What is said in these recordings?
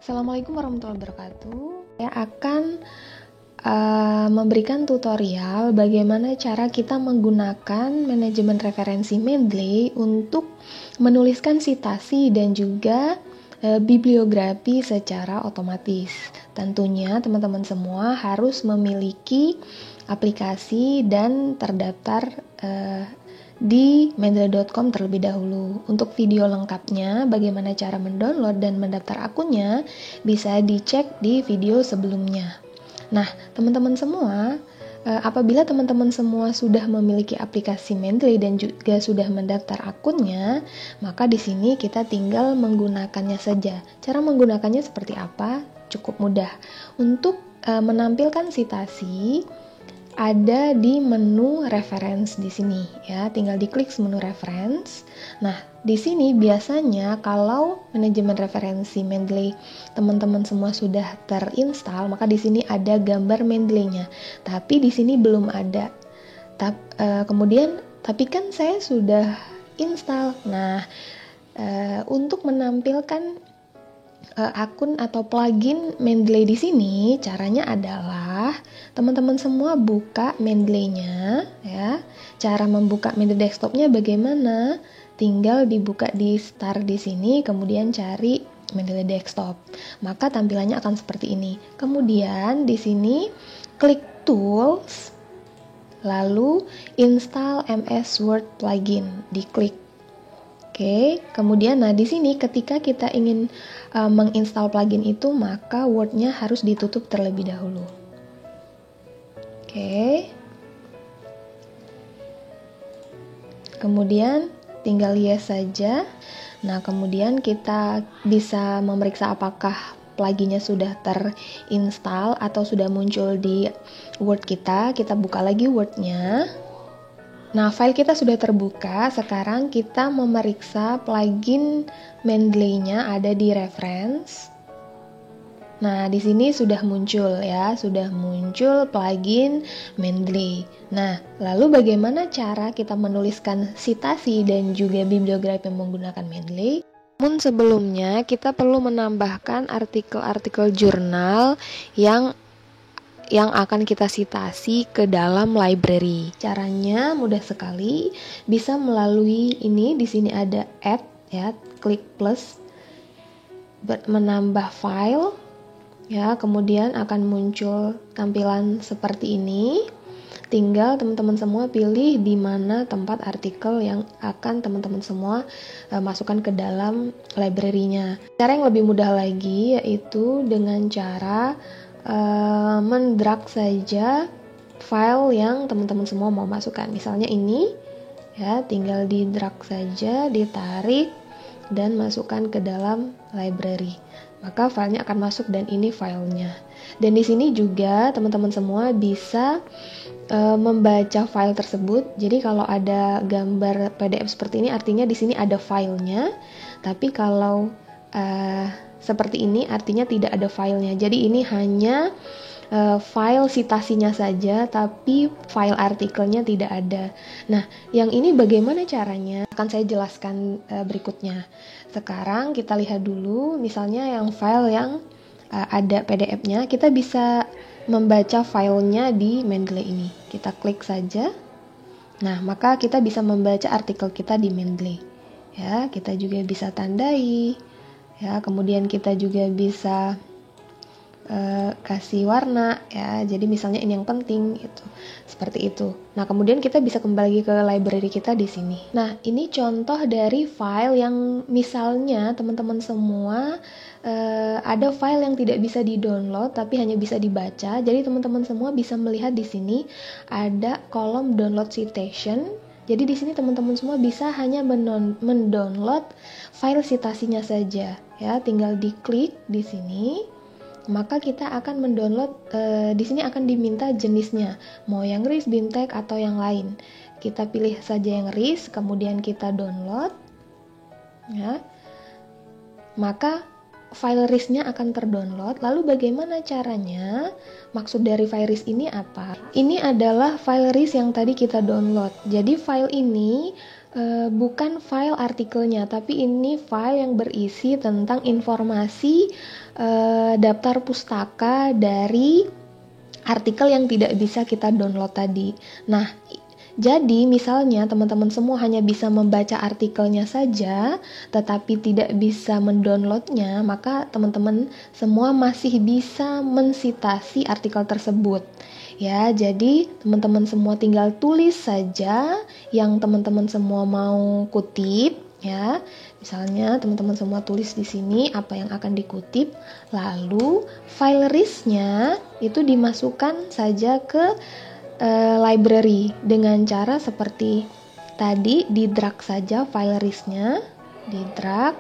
Assalamualaikum warahmatullahi wabarakatuh. Saya akan memberikan tutorial bagaimana cara kita menggunakan manajemen referensi Mendeley untuk menuliskan citasi dan juga bibliografi secara otomatis. Tentunya teman-teman semua harus memiliki aplikasi dan terdaftar di mendeley.com terlebih dahulu. Untuk video lengkapnya, bagaimana cara mendownload dan mendaftar akunnya, bisa dicek di video sebelumnya. Nah, teman-teman semua, apabila teman-teman semua sudah memiliki aplikasi Mendeley dan juga sudah mendaftar akunnya, maka di sini kita tinggal menggunakannya saja. Cara menggunakannya seperti apa? Cukup mudah. Untuk menampilkan citasi, ada di menu reference di sini ya, tinggal diklik menu reference. Nah, di sini biasanya kalau manajemen referensi Mendeley teman-teman semua sudah terinstall, maka di sini ada gambar Mendeley-nya. Tapi di sini belum ada. Tapi kan saya sudah install. Nah, untuk menampilkan akun atau plugin Mendeley di sini, caranya adalah teman-teman semua buka Mendeley-nya ya. Cara membuka Mendeley desktop-nya bagaimana? Tinggal dibuka di start di sini, kemudian cari Mendeley desktop. Maka tampilannya akan seperti ini. Kemudian di sini klik tools, lalu install MS Word plugin, diklik. Oke, kemudian di sini ketika kita ingin menginstal plugin itu, maka Word-nya harus ditutup terlebih dahulu. Oke. Kemudian tinggal yes saja. Nah, kemudian kita bisa memeriksa apakah pluginnya sudah terinstall atau sudah muncul di Word kita. Kita buka lagi Word-nya. Nah, file kita sudah terbuka. Sekarang kita memeriksa plugin Mendeley-nya ada di reference. Nah, di sini sudah muncul ya, sudah muncul plugin Mendeley. Nah, lalu bagaimana cara kita menuliskan citasi dan juga bibliografi menggunakan Mendeley? Namun sebelumnya kita perlu menambahkan artikel-artikel jurnal yang akan kita citasi ke dalam library. Caranya mudah sekali, bisa melalui ini. Di sini ada add ya, klik plus menambah file ya, kemudian akan muncul tampilan seperti ini. Tinggal teman-teman semua pilih di mana tempat artikel yang akan teman-teman semua masukkan ke dalam library-nya. Cara yang lebih mudah lagi yaitu dengan cara mendrag saja file yang teman-teman semua mau masukkan. Misalnya ini ya, tinggal di drag saja, ditarik dan masukkan ke dalam library. Maka filenya akan masuk dan ini filenya. Dan di sini juga teman-teman semua bisa membaca file tersebut. Jadi kalau ada gambar PDF seperti ini, artinya di sini ada filenya. Tapi kalau seperti ini artinya tidak ada filenya. Jadi ini hanya file citasinya saja, tapi file artikelnya tidak ada. Nah, yang ini bagaimana caranya? Akan saya jelaskan berikutnya. Sekarang kita lihat dulu, misalnya yang file yang ada PDF-nya, kita bisa membaca filenya di Mendeley ini. Kita klik saja. Nah, maka kita bisa membaca artikel kita di Mendeley. Ya, kita juga bisa tandai. Ya, kemudian kita juga bisa kasih warna ya. Jadi misalnya ini yang penting gitu. Seperti itu. Nah, kemudian kita bisa kembali ke library kita di sini. Nah, ini contoh dari file yang misalnya teman-teman semua ada file yang tidak bisa di-download tapi hanya bisa dibaca. Jadi teman-teman semua bisa melihat di sini ada kolom download citation. Jadi di sini teman-teman semua bisa hanya mendownload file citasinya saja ya, tinggal diklik di sini. Maka kita akan mendownload, di sini akan diminta jenisnya, mau yang RIS, BIMTEX atau yang lain. Kita pilih saja yang RIS, kemudian kita download ya. Maka file RIS-nya akan terdownload. Lalu bagaimana caranya? Maksud dari file RIS ini apa? Ini adalah file RIS yang tadi kita download. Jadi file ini bukan file artikelnya, tapi ini file yang berisi tentang informasi daftar pustaka dari artikel yang tidak bisa kita download tadi. Nah, jadi misalnya teman-teman semua hanya bisa membaca artikelnya saja, tetapi tidak bisa mendownloadnya, maka teman-teman semua masih bisa mensitasi artikel tersebut. Ya, jadi teman-teman semua tinggal tulis saja yang teman-teman semua mau kutip, ya. Misalnya teman-teman semua tulis di sini apa yang akan dikutip, lalu file list-nya itu dimasukkan saja ke library dengan cara seperti tadi, di drag saja file list-nya, di drag,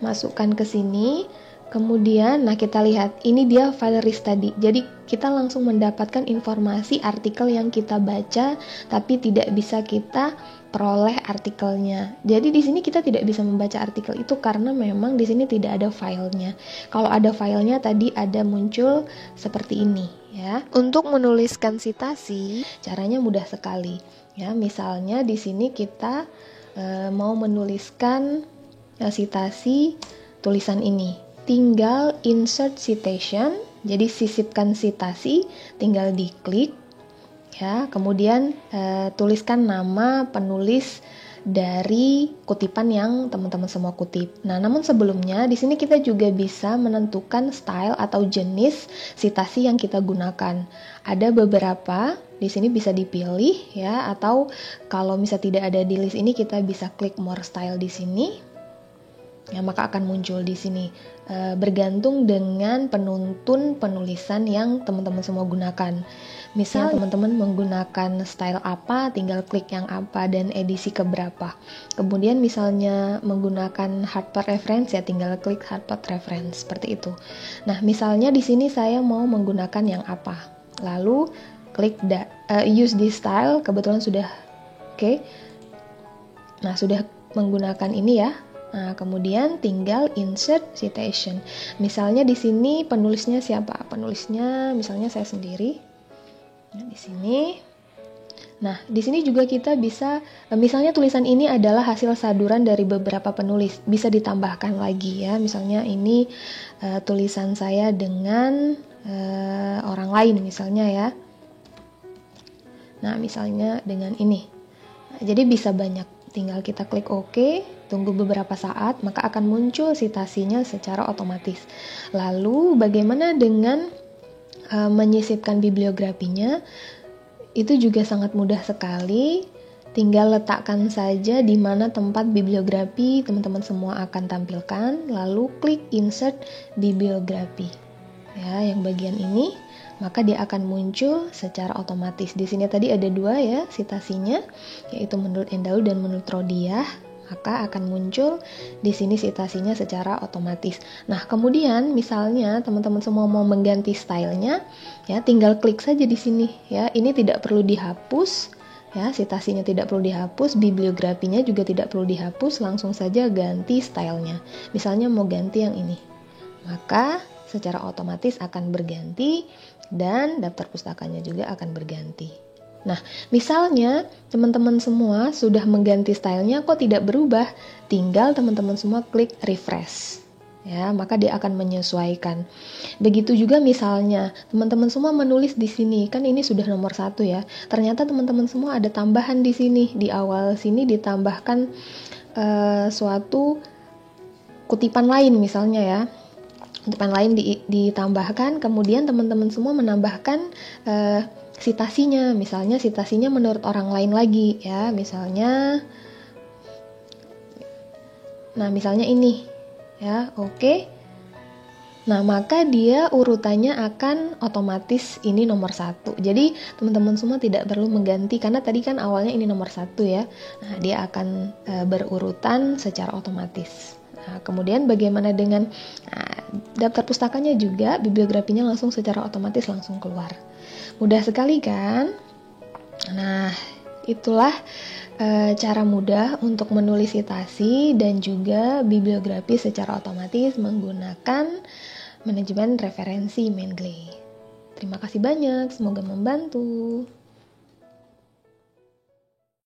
masukkan ke sini. Kemudian, nah kita lihat, ini dia file list tadi. Jadi kita langsung mendapatkan informasi artikel yang kita baca, tapi tidak bisa kita peroleh artikelnya. Jadi di sini kita tidak bisa membaca artikel itu karena memang di sini tidak ada filenya. Kalau ada filenya tadi ada muncul seperti ini, ya. Untuk menuliskan sitasi, caranya mudah sekali. Ya, misalnya di sini kita mau menuliskan sitasi tulisan ini. Tinggal insert citation, jadi sisipkan sitasi, tinggal diklik, ya. Kemudian tuliskan nama penulis dari kutipan yang teman-teman semua kutip. Nah, namun sebelumnya di sini kita juga bisa menentukan style atau jenis sitasi yang kita gunakan. Ada beberapa di sini bisa dipilih, ya, atau kalau misalnya tidak ada di list ini kita bisa klik more style di sini. Ya, maka akan muncul di sini bergantung dengan penuntun penulisan yang teman-teman semua gunakan. Misal teman-teman menggunakan style apa, tinggal klik yang apa dan edisi keberapa. Kemudian misalnya menggunakan hardpart reference, ya tinggal klik hardpart reference seperti itu. Nah, misalnya di sini saya mau menggunakan yang apa, lalu klik use this style, kebetulan sudah oke. Nah, sudah menggunakan ini ya. Nah, kemudian tinggal insert citation. Misalnya di sini penulisnya siapa? Penulisnya misalnya saya sendiri. Nah, di sini. Nah, di sini juga kita bisa, misalnya tulisan ini adalah hasil saduran dari beberapa penulis, bisa ditambahkan lagi ya. Misalnya ini tulisan saya dengan orang lain misalnya ya. Nah, misalnya dengan ini. Nah, jadi bisa banyak. Tinggal kita klik OK, tunggu beberapa saat, maka akan muncul sitasinya secara otomatis. Lalu bagaimana dengan menyisipkan bibliografinya? Itu juga sangat mudah sekali. Tinggal letakkan saja di mana tempat bibliografi teman-teman semua akan tampilkan, lalu klik insert bibliografi. Ya, yang bagian ini, maka dia akan muncul secara otomatis. Di sini tadi ada dua ya sitasinya, yaitu menurut Endahl dan menurut Rodiah, maka akan muncul di sini sitasinya secara otomatis. Nah, kemudian misalnya teman-teman semua mau mengganti stylenya, ya tinggal klik saja di sini ya. Ini tidak perlu dihapus. Ya, sitasinya tidak perlu dihapus, bibliografinya juga tidak perlu dihapus, langsung saja ganti stylenya. Misalnya mau ganti yang ini, maka secara otomatis akan berganti dan daftar pustakanya juga akan berganti. Nah, misalnya teman-teman semua sudah mengganti stylenya kok tidak berubah, tinggal teman-teman semua klik refresh. Ya, maka dia akan menyesuaikan. Begitu juga misalnya teman-teman semua menulis di sini, kan ini sudah nomor 1 ya. Ternyata teman-teman semua ada tambahan di sini, di awal sini ditambahkan suatu kutipan lain misalnya ya. Kutipan lain ditambahkan, kemudian teman-teman semua menambahkan sitasinya. Misalnya sitasinya menurut orang lain lagi ya, misalnya ini ya, oke. Nah, maka dia urutannya akan otomatis ini nomor 1. Jadi teman-teman semua tidak perlu mengganti karena tadi kan awalnya ini nomor 1 ya. Nah, dia akan berurutan secara otomatis. Nah, kemudian bagaimana dengan daftar pustakanya juga, bibliografinya langsung secara otomatis langsung keluar. Mudah sekali kan? Nah, itulah cara mudah untuk menulis sitasi dan juga bibliografi secara otomatis menggunakan manajemen referensi Mendeley. Terima kasih banyak, semoga membantu.